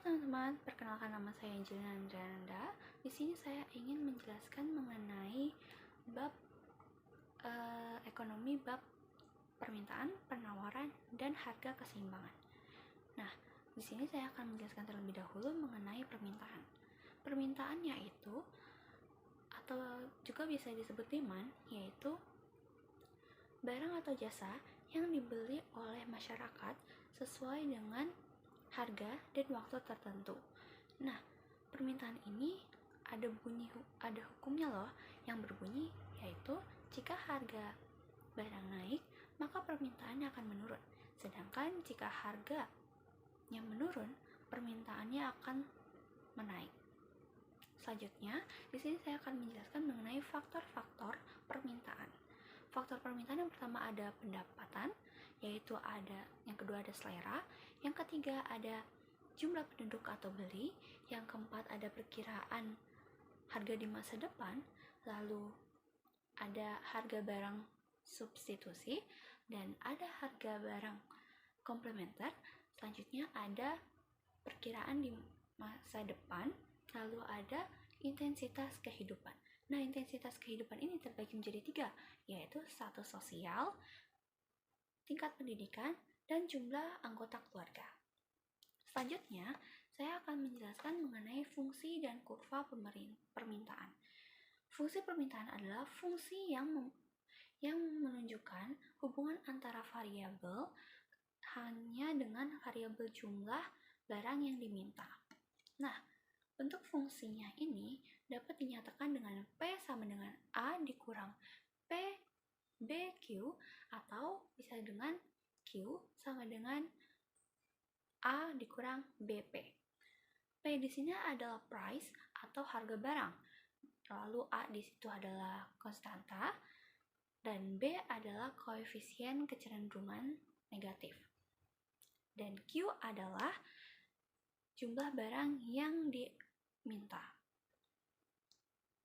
teman-teman, perkenalkan nama saya Angelina Andriananda. Di sini saya ingin menjelaskan mengenai bab ekonomi, bab permintaan, penawaran, dan harga keseimbangan. Nah, di sini saya akan menjelaskan terlebih dahulu mengenai permintaan. Permintaan yaitu atau juga bisa disebut demand, yaitu barang atau jasa yang dibeli oleh masyarakat sesuai dengan harga dan waktu tertentu. Nah, permintaan ini ada hukumnya loh yang berbunyi, yaitu jika harga barang naik, maka permintaannya akan menurun. Sedangkan jika harganya menurun, permintaannya akan menaik. Selanjutnya, di sini saya akan menjelaskan mengenai faktor-faktor permintaan. Faktor permintaan yang pertama ada pendapatan, yaitu yang kedua ada selera, yang ketiga ada jumlah penduduk atau beli, yang keempat ada perkiraan harga di masa depan, lalu ada harga barang substitusi, dan ada harga barang komplementer. Selanjutnya ada perkiraan di masa depan, lalu ada intensitas kehidupan. Nah, intensitas kehidupan ini terbagi menjadi 3, yaitu status sosial, tingkat pendidikan, dan jumlah anggota keluarga. Selanjutnya, saya akan menjelaskan mengenai fungsi dan kurva permintaan. Fungsi permintaan adalah fungsi yang menunjukkan hubungan antara variabel hanya dengan variabel jumlah barang yang diminta. Nah, bentuk fungsinya ini dapat dinyatakan dengan P sama dengan A dikurang P BQ, atau bisa dengan Q sama dengan A dikurang BP. P di sini adalah price atau harga barang. Lalu A di situ adalah konstanta dan B adalah koefisien kecenderungan negatif. Dan Q adalah jumlah barang yang diminta.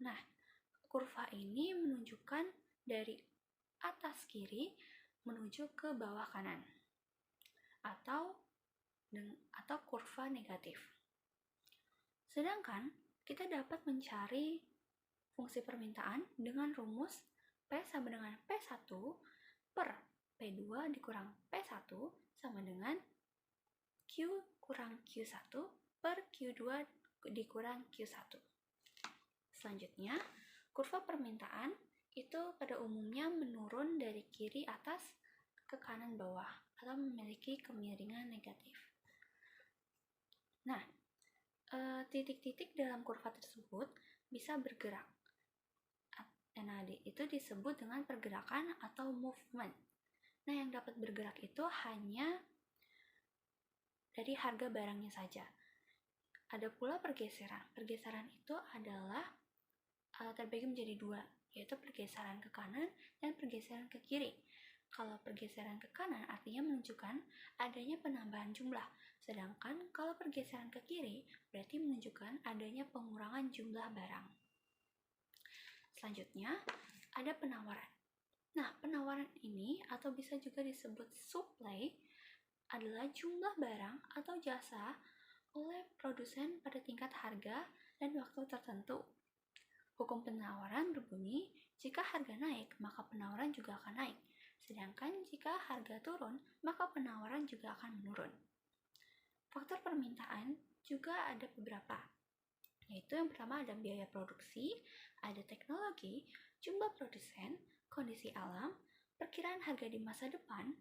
Nah, kurva ini menunjukkan dari atas kiri menuju ke bawah kanan atau kurva negatif. Sedangkan kita dapat mencari fungsi permintaan dengan rumus P sama dengan P1 per P2 dikurang P1 sama dengan Q kurang Q1 per Q2 dikurang Q1. Selanjutnya, kurva permintaan itu pada umumnya menurun dari kiri atas ke kanan bawah atau memiliki kemiringan negatif. Nah, titik-titik dalam kurva tersebut bisa bergerak. Nah, itu disebut dengan pergerakan atau movement. Nah, yang dapat bergerak itu hanya dari harga barangnya saja. Ada pula pergeseran. Pergeseran itu adalah terbagi menjadi 2, yaitu pergeseran ke kanan dan pergeseran ke kiri. Kalau pergeseran ke kanan artinya menunjukkan adanya penambahan jumlah, sedangkan kalau pergeseran ke kiri berarti menunjukkan adanya pengurangan jumlah barang. Selanjutnya, ada penawaran. Nah, penawaran ini atau bisa juga disebut supply adalah jumlah barang atau jasa oleh produsen pada tingkat harga dan waktu tertentu. Hukum penawaran berbunyi, jika harga naik, maka penawaran juga akan naik. Sedangkan jika harga turun, maka penawaran juga akan menurun. Faktor permintaan juga ada beberapa, yaitu yang pertama ada biaya produksi, ada teknologi, jumlah produsen, kondisi alam, perkiraan harga di masa depan,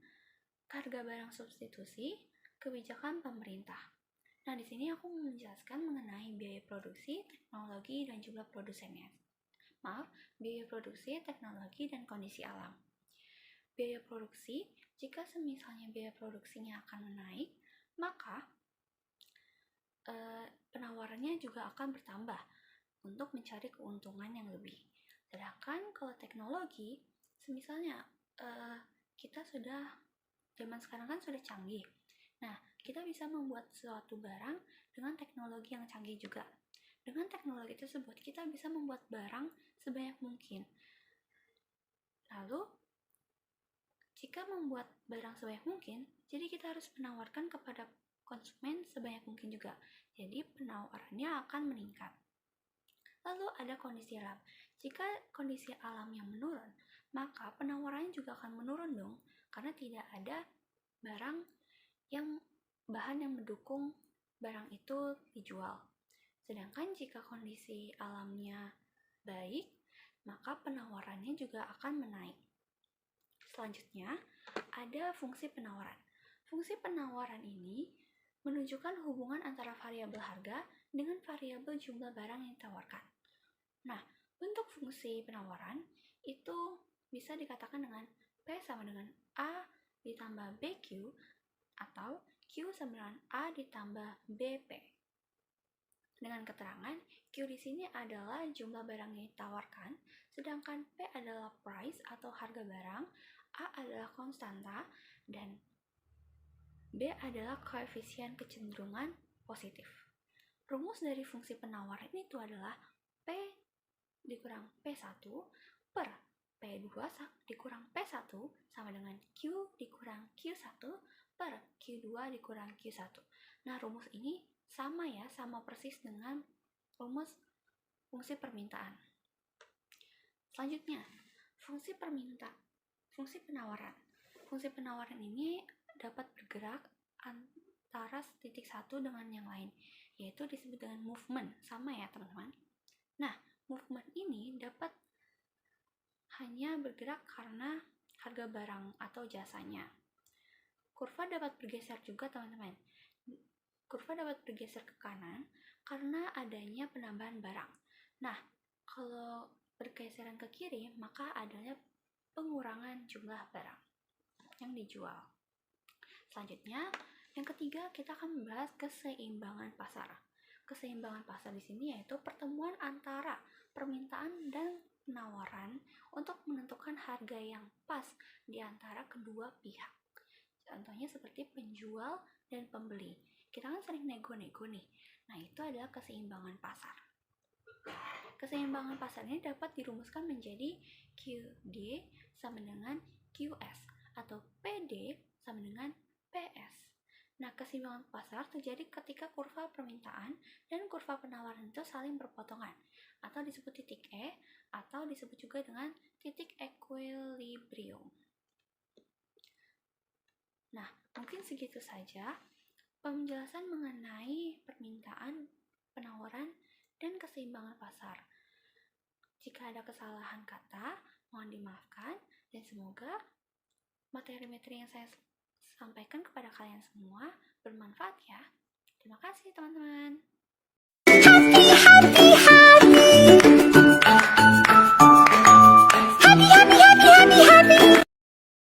harga barang substitusi, kebijakan pemerintah. Nah, di sini aku menjelaskan mengenai biaya produksi, teknologi, dan jumlah produsennya. Biaya produksi, teknologi, dan kondisi alam. Biaya produksi, jika semisalnya biaya produksinya akan menaik, maka penawarannya juga akan bertambah untuk mencari keuntungan yang lebih. Sedangkan kalau teknologi, semisalnya zaman sekarang kan sudah canggih. Nah, kita bisa membuat suatu barang dengan teknologi yang canggih juga. Dengan teknologi tersebut, kita bisa membuat barang sebanyak mungkin. Lalu, jika membuat barang sebanyak mungkin, jadi kita harus menawarkan kepada konsumen sebanyak mungkin juga. Jadi penawarannya akan meningkat. Lalu ada kondisi alam. Jika kondisi alamnya menurun, maka penawarannya juga akan menurun dong, karena tidak ada bahan yang mendukung barang itu dijual. Sedangkan jika kondisi alamnya baik, maka penawarannya juga akan menaik. Selanjutnya, ada fungsi penawaran. Fungsi penawaran ini menunjukkan hubungan antara variabel harga dengan variabel jumlah barang yang ditawarkan. Nah, bentuk fungsi penawaran itu bisa dikatakan dengan P sama dengan A ditambah BQ atau Q sama dengan A ditambah BP. Dengan keterangan, Q di sini adalah jumlah barang yang ditawarkan, sedangkan P adalah price atau harga barang, A adalah konstanta, dan B adalah koefisien kecenderungan positif. Rumus dari fungsi penawaran itu adalah P dikurang P1 per P2 dikurang P1 sama dengan Q dikurang Q1 per Q2 dikurang Q1. Nah, rumus ini sama persis dengan rumus fungsi permintaan. Selanjutnya, fungsi penawaran. Fungsi penawaran ini dapat bergerak antara titik satu dengan yang lain, yaitu disebut dengan movement. Sama ya, teman-teman. Nah, movement ini dapat hanya bergerak karena harga barang atau jasanya. Kurva dapat bergeser juga, teman-teman. Kurva dapat bergeser ke kanan karena adanya penambahan barang. Nah, kalau bergeseran ke kiri, maka adanya pengurangan jumlah barang yang dijual. Selanjutnya, yang ketiga, kita akan membahas keseimbangan pasar. Keseimbangan pasar di sini yaitu pertemuan antara permintaan dan penawaran untuk menentukan harga yang pas di antara kedua pihak. Contohnya seperti penjual dan pembeli. Kita kan sering nego-nego nih. Nah, itu adalah keseimbangan pasar. Keseimbangan pasar ini dapat dirumuskan menjadi QD sama dengan QS atau PD sama dengan PS. Nah, keseimbangan pasar terjadi ketika kurva permintaan dan kurva penawaran itu saling berpotongan atau disebut titik E atau disebut juga dengan titik equilibrium. Nah, mungkin segitu saja penjelasan mengenai permintaan, penawaran, dan keseimbangan pasar. Jika ada kesalahan kata, mohon dimaafkan, dan semoga materi-materi yang saya sampaikan kepada kalian semua bermanfaat ya. Terima kasih teman-teman.